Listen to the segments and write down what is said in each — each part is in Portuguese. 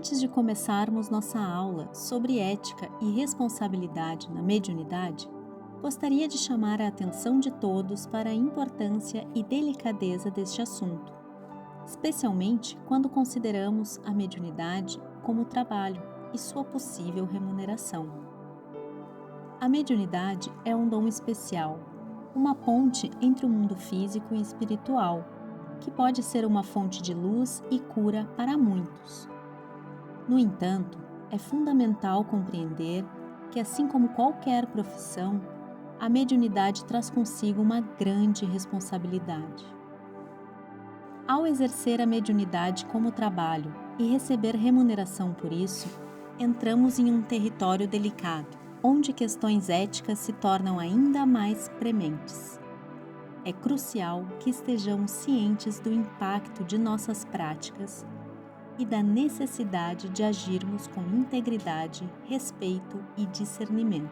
Antes de começarmos nossa aula sobre ética e responsabilidade na mediunidade, gostaria de chamar a atenção de todos para a importância e delicadeza deste assunto, especialmente quando consideramos a mediunidade como trabalho e sua possível remuneração. A mediunidade é um dom especial, uma ponte entre o mundo físico e espiritual, que pode ser uma fonte de luz e cura para muitos. No entanto, é fundamental compreender que, assim como qualquer profissão, a mediunidade traz consigo uma grande responsabilidade. Ao exercer a mediunidade como trabalho e receber remuneração por isso, entramos em um território delicado, onde questões éticas se tornam ainda mais prementes. É crucial que estejamos cientes do impacto de nossas práticas e da necessidade de agirmos com integridade, respeito e discernimento.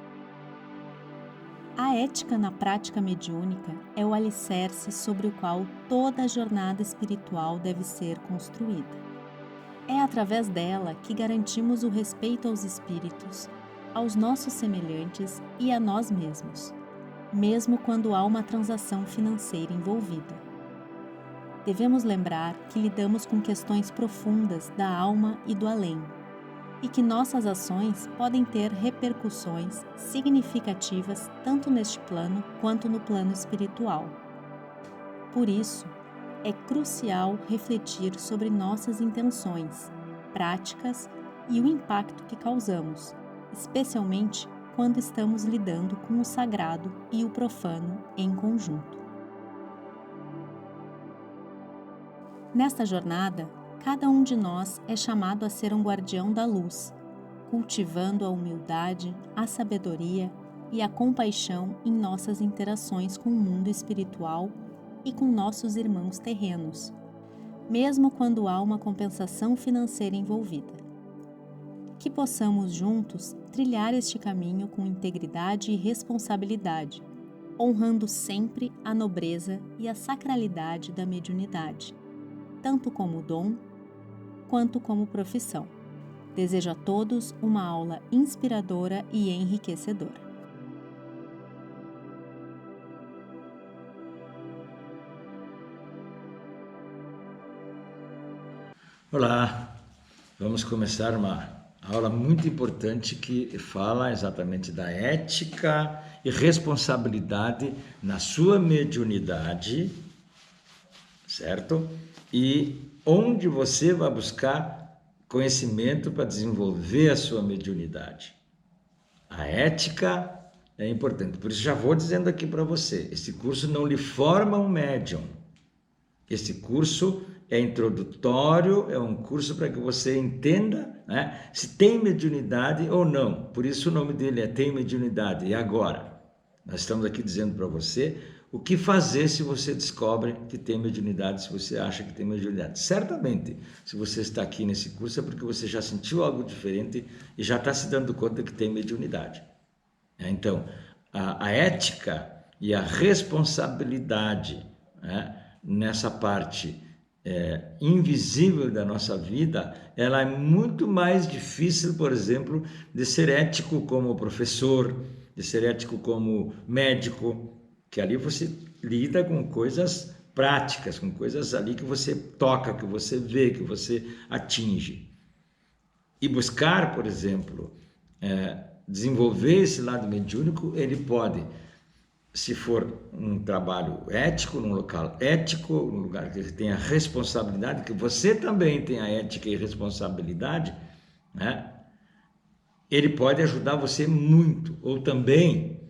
A ética na prática mediúnica é o alicerce sobre o qual toda a jornada espiritual deve ser construída. É através dela que garantimos o respeito aos espíritos, aos nossos semelhantes e a nós mesmos, mesmo quando há uma transação financeira envolvida. Devemos lembrar que lidamos com questões profundas da alma e do além, e que nossas ações podem ter repercussões significativas tanto neste plano quanto no plano espiritual. Por isso, é crucial refletir sobre nossas intenções, práticas e o impacto que causamos, especialmente quando estamos lidando com o sagrado e o profano em conjunto. Nesta jornada, cada um de nós é chamado a ser um guardião da luz, cultivando a humildade, a sabedoria e a compaixão em nossas interações com o mundo espiritual e com nossos irmãos terrenos, mesmo quando há uma compensação financeira envolvida. Que possamos juntos trilhar este caminho com integridade e responsabilidade, honrando sempre a nobreza e a sacralidade da mediunidade, tanto como dom, quanto como profissão. Desejo a todos uma aula inspiradora e enriquecedora. Olá, vamos começar uma aula muito importante que fala exatamente da ética e responsabilidade na sua mediunidade, certo? E onde você vai buscar conhecimento para desenvolver a sua mediunidade. A ética é importante, por isso já vou dizendo aqui para você, esse curso não lhe forma um médium. Esse curso é introdutório, é um curso para que você entenda, né, se tem mediunidade ou não. Por isso o nome dele é Tem Mediunidade. E agora? Nós estamos aqui dizendo para você o que fazer se você descobre que tem mediunidade, se você acha que tem mediunidade. Certamente, se você está aqui nesse curso é porque você já sentiu algo diferente e já está se dando conta que tem mediunidade. Então, a ética e a responsabilidade, né, nessa parte invisível da nossa vida, ela é muito mais difícil, por exemplo, de ser ético como professor, de ser ético como médico, que ali você lida com coisas práticas, com coisas ali que você toca, que você vê, que você atinge. E buscar, por exemplo, desenvolver esse lado mediúnico, ele pode, se for um trabalho ético, num local ético, num lugar que tenha responsabilidade, que você também tenha ética e responsabilidade, né? Ele pode ajudar você muito. Ou também,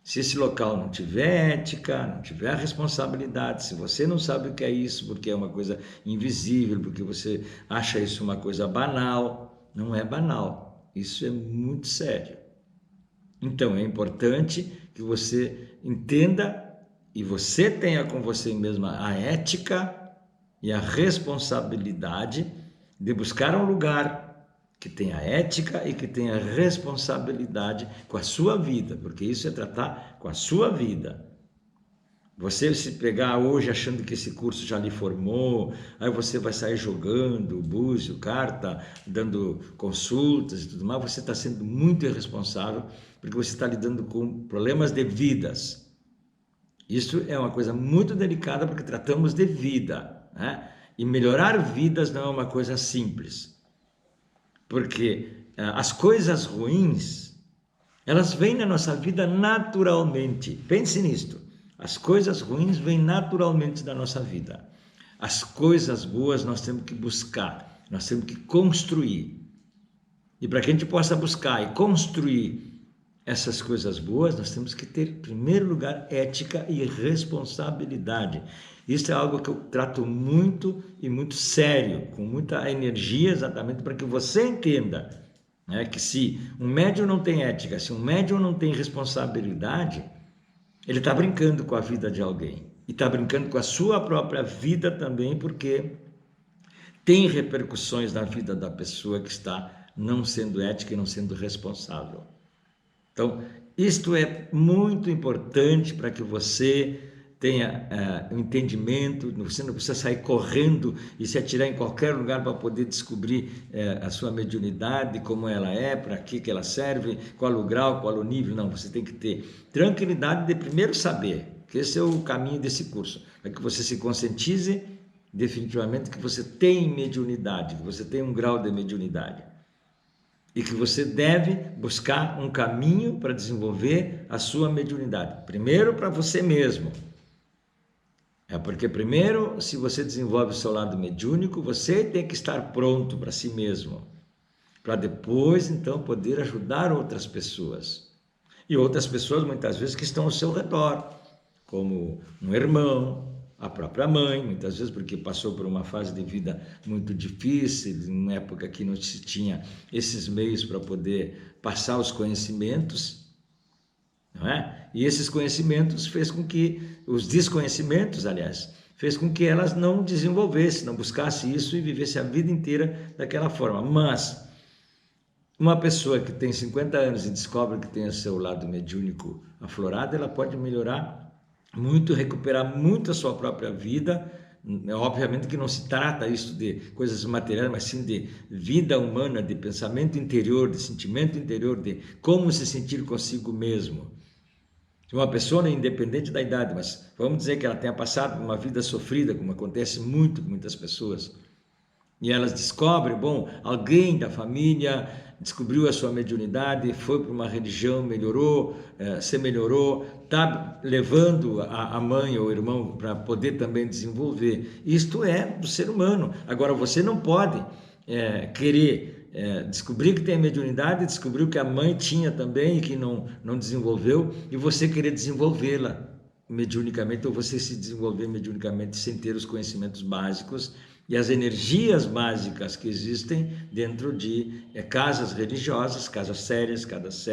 se esse local não tiver ética, não tiver responsabilidade, se você não sabe o que é isso, porque é uma coisa invisível, porque você acha isso uma coisa banal, não é banal, isso é muito sério. Então, é importante que você entenda e você tenha com você mesma a ética e a responsabilidade de buscar um lugar que tenha ética e que tenha responsabilidade com a sua vida, porque isso é tratar com a sua vida. Você se pegar hoje achando que esse curso já lhe formou, aí você vai sair jogando búzio, carta, dando consultas e tudo mais, você está sendo muito irresponsável, porque você está lidando com problemas de vidas. Isso é uma coisa muito delicada, porque tratamos de vida, né? E melhorar vidas não é uma coisa simples, porque as coisas ruins, elas vêm na nossa vida naturalmente. Pense nisto. As coisas ruins vêm naturalmente da nossa vida. As coisas boas nós temos que buscar, nós temos que construir. E para que a gente possa buscar e construir essas coisas boas, nós temos que ter, em primeiro lugar, ética e responsabilidade. Isso é algo que eu trato muito e muito sério, com muita energia, exatamente para que você entenda, né, que se um médium não tem ética, se um médium não tem responsabilidade, ele está brincando com a vida de alguém. E está brincando com a sua própria vida também, porque tem repercussões na vida da pessoa que está não sendo ética e não sendo responsável. Então, isto é muito importante para que você tenha um entendimento. Você não precisa sair correndo e se atirar em qualquer lugar para poder descobrir a sua mediunidade, como ela é, para que ela serve, qual o grau, qual o nível. Não, você tem que ter tranquilidade de primeiro saber, que esse é o caminho desse curso, para que você se conscientize definitivamente que você tem mediunidade, que você tem um grau de mediunidade. E que você deve buscar um caminho para desenvolver a sua mediunidade. Primeiro para você mesmo. Porque primeiro, se você desenvolve o seu lado mediúnico, você tem que estar pronto para si mesmo. Para depois, então, poder ajudar outras pessoas. E outras pessoas, muitas vezes, que estão ao seu redor. Como um irmão, a própria mãe, muitas vezes porque passou por uma fase de vida muito difícil, em uma época que não se tinha esses meios para poder passar os conhecimentos, não é? E esses conhecimentos fez com que, os desconhecimentos, aliás, fez com que elas não desenvolvessem, não buscassem isso e vivessem a vida inteira daquela forma. Mas uma pessoa que tem 50 anos e descobre que tem o seu lado mediúnico aflorado, ela pode melhorar muito, recuperar muito a sua própria vida. Obviamente que não se trata isso de coisas materiais, mas sim de vida humana, de pensamento interior, de sentimento interior, de como se sentir consigo mesmo. Uma pessoa, independente da idade, mas vamos dizer que ela tenha passado por uma vida sofrida, como acontece muito com muitas pessoas, e elas descobrem, bom, alguém da família descobriu a sua mediunidade, foi para uma religião, melhorou, se melhorou, está levando a mãe ou o irmão para poder também desenvolver. Isto é do ser humano. Agora, você não pode querer descobrir que tem mediunidade, descobriu que a mãe tinha também e que não desenvolveu, e você querer desenvolvê-la mediunicamente, ou você se desenvolver mediunicamente sem ter os conhecimentos básicos e as energias básicas que existem dentro de casas religiosas, casas sérias, casas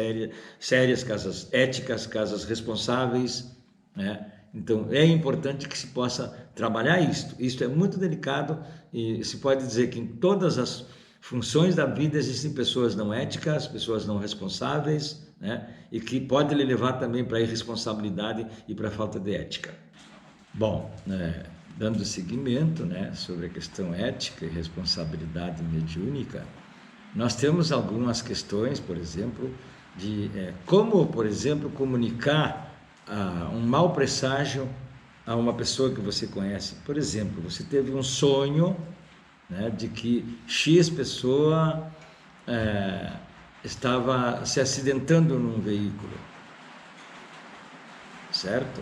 éticas, casas responsáveis, né? Então, é importante que se possa trabalhar isto. Isto é muito delicado e se pode dizer que em todas as funções da vida existem pessoas não éticas, pessoas não responsáveis, né? E que pode lhe levar também para a irresponsabilidade e para a falta de ética. Bom, dando seguimento, né, sobre a questão ética e responsabilidade mediúnica, nós temos algumas questões, por exemplo, de como, por exemplo, comunicar um mau presságio a uma pessoa que você conhece. Por exemplo, você teve um sonho, né, de que X pessoa estava se acidentando num veículo, certo?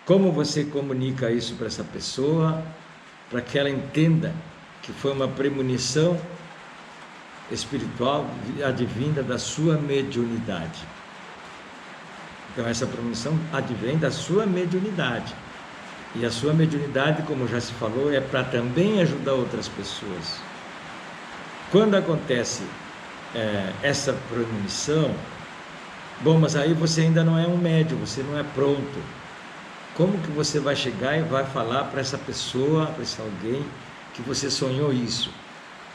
Como você comunica isso para essa pessoa, para que ela entenda que foi uma premonição espiritual advinda da sua mediunidade? Então, essa premonição advém da sua mediunidade. E a sua mediunidade, como já se falou, é para também ajudar outras pessoas. Quando acontece essa premonição, bom, mas aí você ainda não é um médium, você não é pronto. Como que você vai chegar e vai falar para essa pessoa, para esse alguém, que você sonhou isso?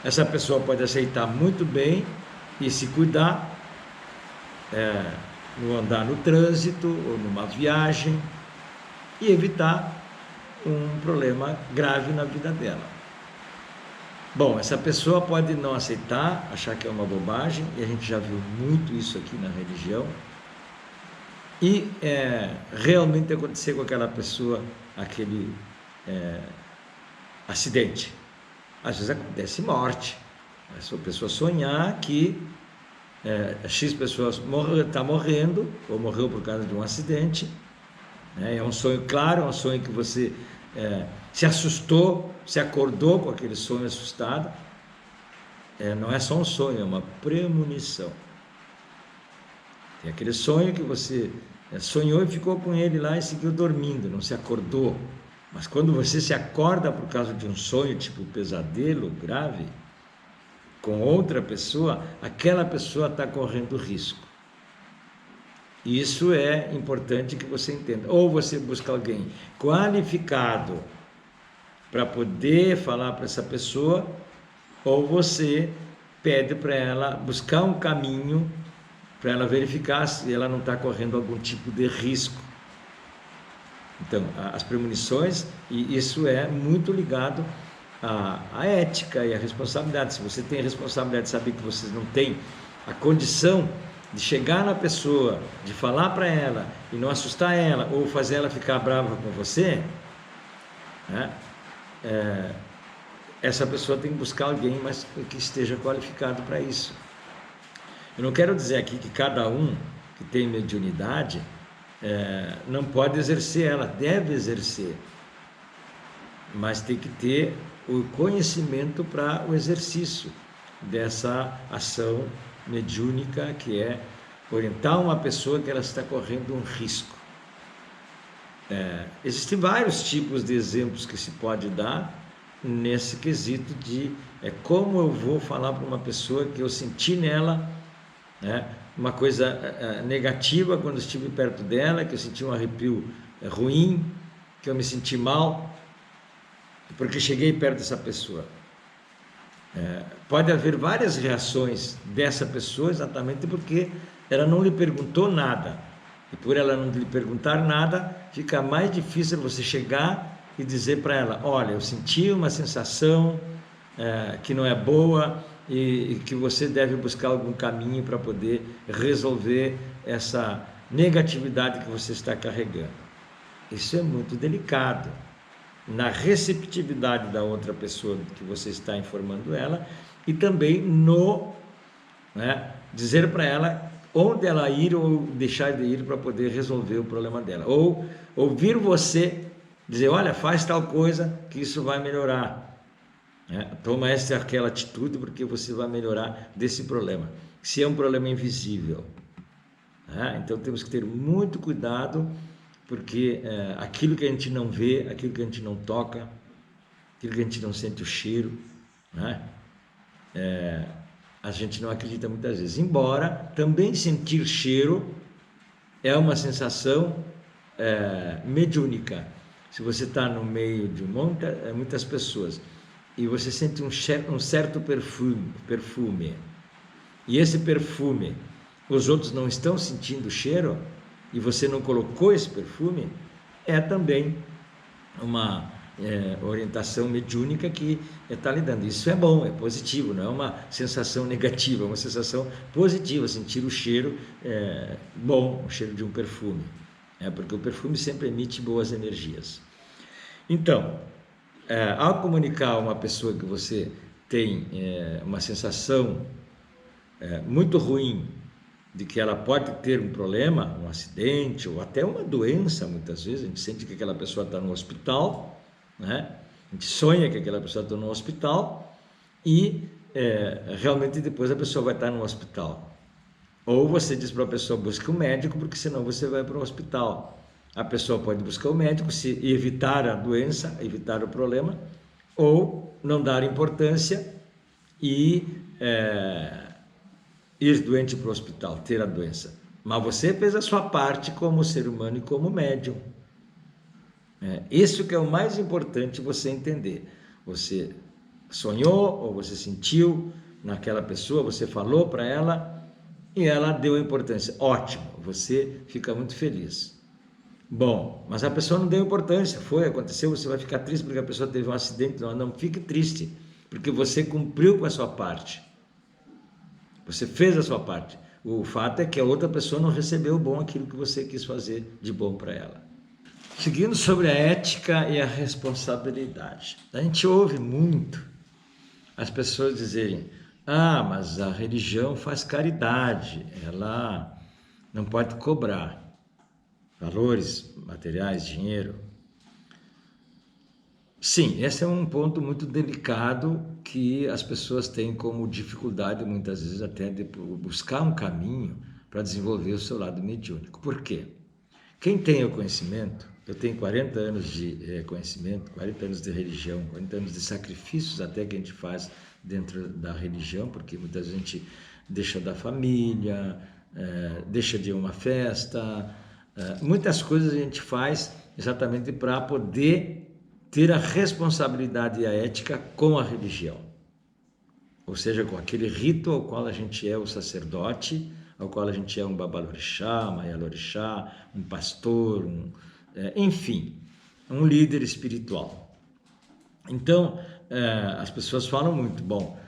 Essa pessoa pode aceitar muito bem e se cuidar, no andar no trânsito ou numa viagem, e evitar um problema grave na vida dela. Bom, essa pessoa pode não aceitar, achar que é uma bobagem, e a gente já viu muito isso aqui na religião, e realmente acontecer com aquela pessoa aquele acidente. Às vezes acontece morte. A pessoa sonhar que X pessoas está morrendo, ou morreu por causa de um acidente. É um sonho claro, é um sonho que você se assustou, se acordou com aquele sonho assustado. Não é só um sonho, é uma premonição. Tem aquele sonho que você sonhou e ficou com ele lá e seguiu dormindo, não se acordou. Mas quando você se acorda por causa de um sonho, tipo pesadelo grave, com outra pessoa, aquela pessoa está correndo risco. Isso é importante que você entenda. Ou você busca alguém qualificado para poder falar para essa pessoa, ou você pede para ela buscar um caminho para ela verificar se ela não está correndo algum tipo de risco. Então, as premonições, e isso é muito ligado à ética e à responsabilidade. Se você tem a responsabilidade de saber que você não tem a condição de chegar na pessoa, de falar para ela e não assustar ela, ou fazer ela ficar brava com você, né? Essa pessoa tem que buscar alguém mas que esteja qualificado para isso. Eu não quero dizer aqui que cada um que tem mediunidade não pode exercer, ela deve exercer, mas tem que ter o conhecimento para o exercício dessa ação mediúnica, que é orientar uma pessoa que ela está correndo um risco. Existem vários tipos de exemplos que se pode dar nesse quesito de como eu vou falar para uma pessoa que eu senti nela uma coisa negativa quando estive perto dela, que eu senti um arrepio ruim, que eu me senti mal, porque cheguei perto dessa pessoa. Pode haver várias reações dessa pessoa, exatamente porque ela não lhe perguntou nada. E por ela não lhe perguntar nada, fica mais difícil você chegar e dizer para ela: olha, eu senti uma sensação que não é boa e que você deve buscar algum caminho para poder resolver essa negatividade que você está carregando. Isso é muito delicado. Na receptividade da outra pessoa que você está informando ela, e também no dizer para ela onde ela ir ou deixar de ir para poder resolver o problema dela, ou ouvir você dizer: olha, faz tal coisa que isso vai melhorar, toma essa ou aquela atitude porque você vai melhorar desse problema, se é um problema invisível. Então temos que ter muito cuidado, porque aquilo que a gente não vê, aquilo que a gente não toca, aquilo que a gente não sente o cheiro, a gente não acredita muitas vezes. Embora também sentir cheiro é uma sensação mediúnica. Se você está no meio de muitas pessoas e você sente um certo perfume, e esse perfume os outros não estão sentindo o cheiro, e você não colocou esse perfume, é também uma orientação mediúnica que está lhe dando. Isso é bom, é positivo, não é uma sensação negativa, é uma sensação positiva, sentir o cheiro bom, o cheiro de um perfume, porque o perfume sempre emite boas energias. Então, ao comunicar a uma pessoa que você tem uma sensação muito ruim de que ela pode ter um problema, um acidente ou até uma doença, muitas vezes a gente sente que aquela pessoa está no hospital, a gente sonha que aquela pessoa está no hospital e realmente depois a pessoa vai estar no hospital. Ou você diz para a pessoa: busque um médico, porque senão você vai para o hospital. A pessoa pode buscar o médico, se evitar a doença, evitar o problema, ou não dar importância e ir doente para o hospital, ter a doença. Mas você fez a sua parte como ser humano e como médium. Isso que é o mais importante você entender. Você sonhou ou você sentiu naquela pessoa, você falou para ela e ela deu importância. Ótimo, você fica muito feliz. Bom, mas a pessoa não deu importância, aconteceu, você vai ficar triste porque a pessoa teve um acidente. Não, não fique triste, porque você cumpriu com a sua parte. Você fez a sua parte. O fato é que a outra pessoa não recebeu bom aquilo que você quis fazer de bom para ela. Seguindo sobre a ética e a responsabilidade. A gente ouve muito as pessoas dizerem: ah, mas a religião faz caridade, ela não pode cobrar valores materiais, dinheiro. Sim, esse é um ponto muito delicado que as pessoas têm como dificuldade, muitas vezes, até de buscar um caminho para desenvolver o seu lado mediúnico. Por quê? Quem tem o conhecimento, eu tenho 40 anos de conhecimento, 40 anos de religião, 40 anos de sacrifícios até que a gente faz dentro da religião, porque muitas vezes a gente deixa da família, deixa de uma festa, muitas coisas a gente faz exatamente para poder ter a responsabilidade e a ética com a religião, ou seja, com aquele rito ao qual a gente é o sacerdote, ao qual a gente é um babalorixá, maialorixá, um pastor, enfim, um líder espiritual. Então, as pessoas falam muito, bom,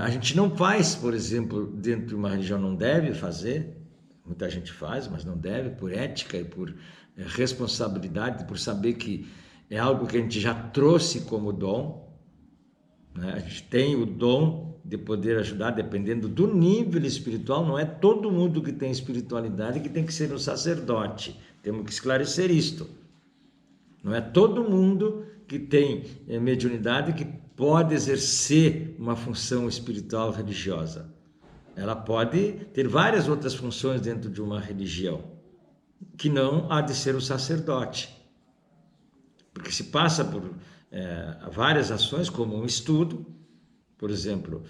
a gente não faz, por exemplo, dentro de uma religião, não deve fazer, muita gente faz, mas não deve, por ética e por responsabilidade, por saber que é algo que a gente já trouxe como dom, né? A gente tem o dom de poder ajudar, dependendo do nível espiritual. Não é todo mundo que tem espiritualidade que tem que ser um sacerdote. Temos que esclarecer isto. Não é todo mundo que tem mediunidade que pode exercer uma função espiritual religiosa. Ela pode ter várias outras funções dentro de uma religião, que não há de ser o sacerdote. Porque se passa por várias ações, como um estudo. Por exemplo,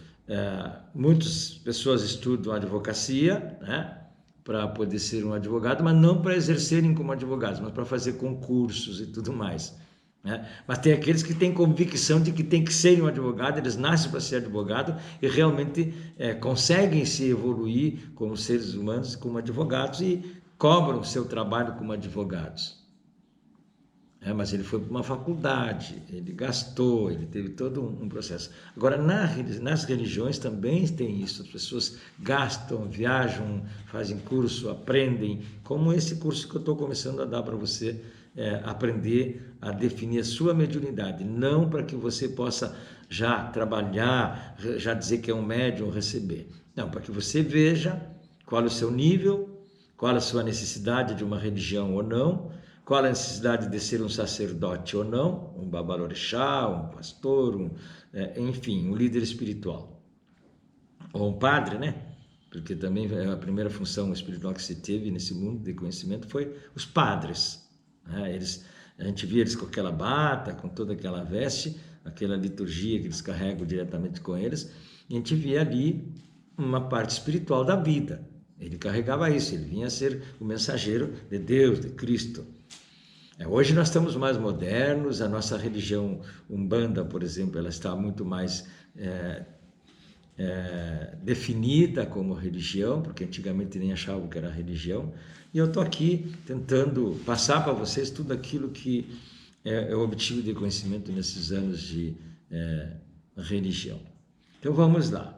muitas pessoas estudam advocacia, né, para poder ser um advogado, mas não para exercerem como advogados, mas para fazer concursos e tudo mais, né? Mas tem aqueles que têm convicção de que tem que ser um advogado, eles nascem para ser advogado e realmente conseguem se evoluir como seres humanos, como advogados, e cobram o seu trabalho como advogados. Mas ele foi para uma faculdade, ele gastou, ele teve todo um processo. Agora, nas religiões também tem isso, as pessoas gastam, viajam, fazem curso, aprendem, como esse curso que eu estou começando a dar para você, aprender a definir a sua mediunidade, não para que você possa já trabalhar, já dizer que é um médium, receber. Não, para que você veja qual é o seu nível, qual é a sua necessidade de uma religião ou não, qual a necessidade de ser um sacerdote ou não, um babalorixá, um pastor, enfim, um líder espiritual. Ou um padre, né? Porque também a primeira função espiritual que se teve nesse mundo de conhecimento foi os padres, né? A gente via eles com aquela bata, com toda aquela veste, aquela liturgia que eles carregam diretamente com eles, e a gente via ali uma parte espiritual da vida. Ele carregava isso, ele vinha a ser o mensageiro de Deus, de Cristo. Hoje nós estamos mais modernos, a nossa religião Umbanda, por exemplo, ela está muito mais definida como religião, porque antigamente nem achavam que era religião, e eu estou aqui tentando passar para vocês tudo aquilo que eu obtive de conhecimento nesses anos de religião. Então vamos lá.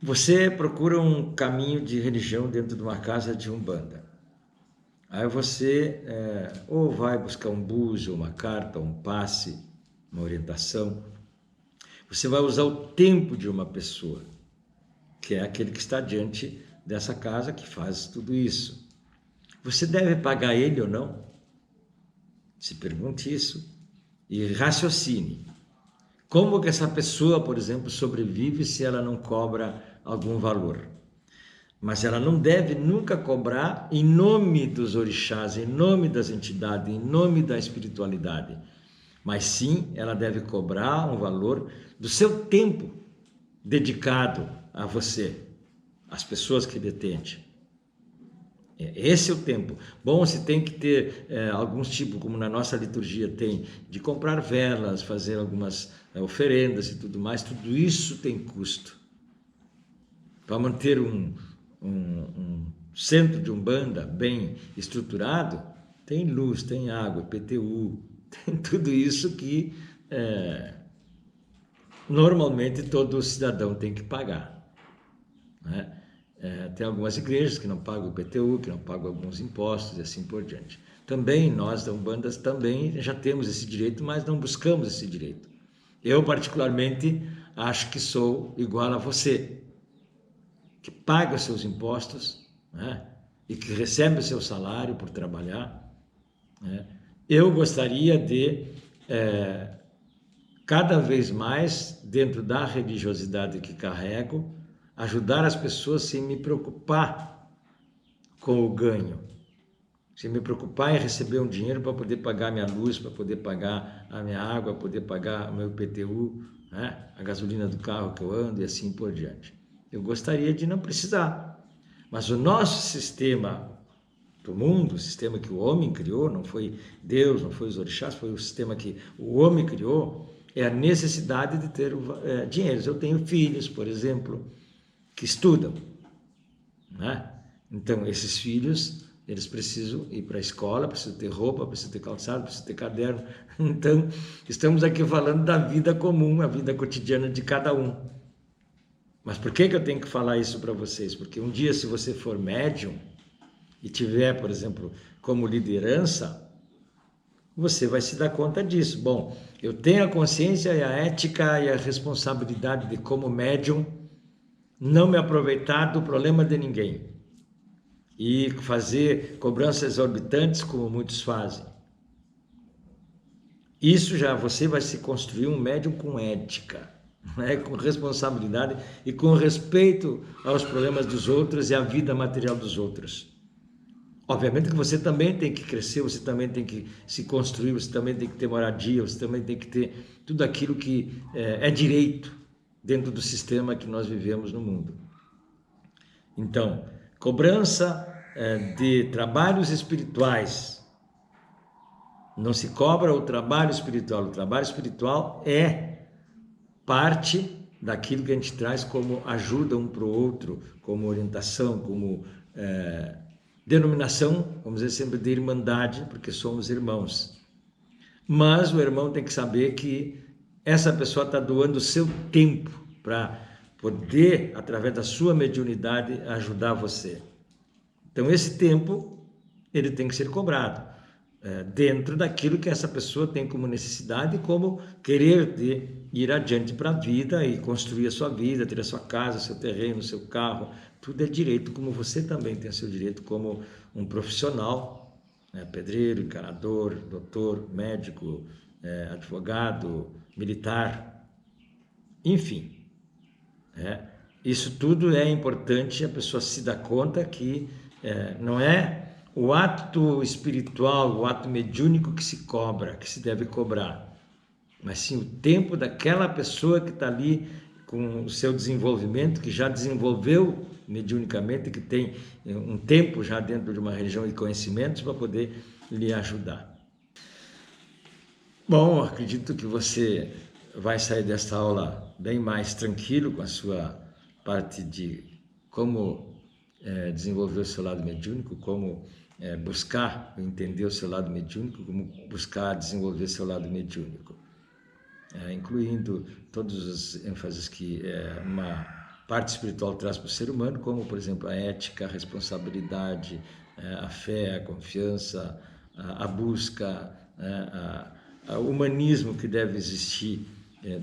Você procura um caminho de religião dentro de uma casa de Umbanda. Aí você ou vai buscar um búzio, uma carta, um passe, uma orientação. Você vai usar o tempo de uma pessoa, que é aquele que está diante dessa casa que faz tudo isso. Você deve pagar ele ou não? Se pergunte isso e raciocine. Como que essa pessoa, por exemplo, sobrevive se ela não cobra algum valor? Mas ela não deve nunca cobrar em nome dos orixás, em nome das entidades, em nome da espiritualidade. Mas sim, ela deve cobrar um valor do seu tempo dedicado a você, às pessoas que detente. Esse é o tempo. Bom, se tem que ter alguns tipos, como na nossa liturgia tem, de comprar velas, fazer algumas oferendas e tudo mais, tudo isso tem custo. Para manter um centro de Umbanda bem estruturado, tem luz, tem água, IPTU, tem tudo isso que normalmente todo cidadão tem que pagar, né? Tem algumas igrejas que não pagam IPTU, que não pagam alguns impostos e assim por diante. Também nós da Umbanda também já temos esse direito, mas não buscamos esse direito. Eu particularmente acho que sou igual a você, que paga os seus impostos, né? E que recebe o seu salário por trabalhar, né? Eu gostaria de cada vez mais, dentro da religiosidade que carrego, ajudar as pessoas sem me preocupar com o ganho, sem me preocupar em receber um dinheiro para poder pagar minha luz, para poder pagar a minha água, para poder pagar o meu IPTU, né? A gasolina do carro que eu ando e assim por diante. Eu gostaria de não precisar, mas o nosso sistema do mundo, o sistema que o homem criou, não foi Deus, não foi os orixás, foi o sistema que o homem criou, é a necessidade de ter dinheiro. Eu tenho filhos, por exemplo, que estudam, né? Então, esses filhos, eles precisam ir para a escola, precisam ter roupa, precisam ter calçado, precisam ter caderno. Então, estamos aqui falando da vida comum, a vida cotidiana de cada um. Mas por que eu tenho que falar isso para vocês? Porque um dia, se você for médium e tiver, por exemplo, como liderança, você vai se dar conta disso. Bom, eu tenho a consciência e a ética e a responsabilidade de, como médium, não me aproveitar do problema de ninguém e fazer cobranças exorbitantes como muitos fazem. Isso já você vai se construir um médium com ética, né? Com responsabilidade e com respeito aos problemas dos outros e à vida material dos outros. Obviamente que você também tem que crescer, você também tem que se construir, você também tem que ter moradia, você também tem que ter tudo aquilo que é direito dentro do sistema que nós vivemos no mundo. Então, cobrança de trabalhos espirituais. Não se cobra o trabalho espiritual. O trabalho espiritual é parte daquilo que a gente traz como ajuda um para o outro, como orientação, como denominação, vamos dizer sempre, de irmandade, porque somos irmãos. Mas o irmão tem que saber que essa pessoa está doando o seu tempo para poder, através da sua mediunidade, ajudar você. Então, esse tempo, ele tem que ser cobrado, dentro daquilo que essa pessoa tem como necessidade e como querer de ir adiante para a vida e construir a sua vida, ter a sua casa, seu terreno, seu carro. Tudo é direito, como você também tem o seu direito como um profissional, né? Pedreiro, encanador, doutor, médico, advogado, militar, enfim. Isso tudo é importante, a pessoa se dá conta que não é o ato espiritual, o ato mediúnico que se cobra, que se deve cobrar, mas sim o tempo daquela pessoa que está ali com o seu desenvolvimento, que já desenvolveu mediunicamente, que tem um tempo já dentro de uma religião e conhecimentos para poder lhe ajudar. Bom, acredito que você vai sair desta aula bem mais tranquilo com a sua parte de como desenvolver o seu lado mediúnico, como buscar entender o seu lado mediúnico, como buscar desenvolver seu lado mediúnico, incluindo todas as ênfases que uma parte espiritual traz para o ser humano, como, por exemplo, a ética, a responsabilidade, a fé, a confiança, a busca, o humanismo que deve existir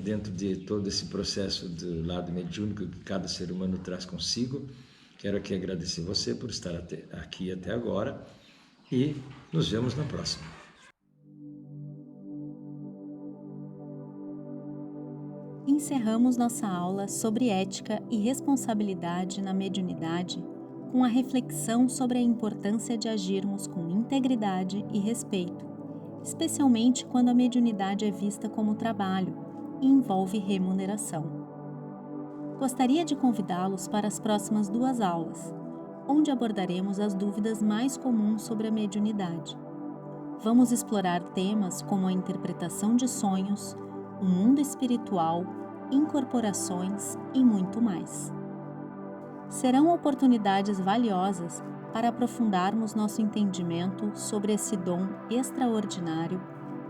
dentro de todo esse processo do lado mediúnico que cada ser humano traz consigo. Quero aqui agradecer você por estar aqui até agora e nos vemos na próxima. Encerramos nossa aula sobre ética e responsabilidade na mediunidade com a reflexão sobre a importância de agirmos com integridade e respeito, especialmente quando a mediunidade é vista como trabalho e envolve remuneração. Gostaria de convidá-los para as próximas 2 aulas, onde abordaremos as dúvidas mais comuns sobre a mediunidade. Vamos explorar temas como a interpretação de sonhos, o mundo espiritual, incorporações e muito mais. Serão oportunidades valiosas para aprofundarmos nosso entendimento sobre esse dom extraordinário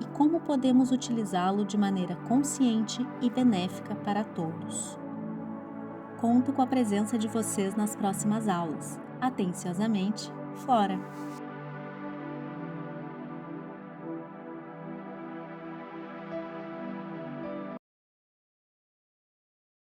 e como podemos utilizá-lo de maneira consciente e benéfica para todos. Conto com a presença de vocês nas próximas aulas. Atenciosamente, Flora.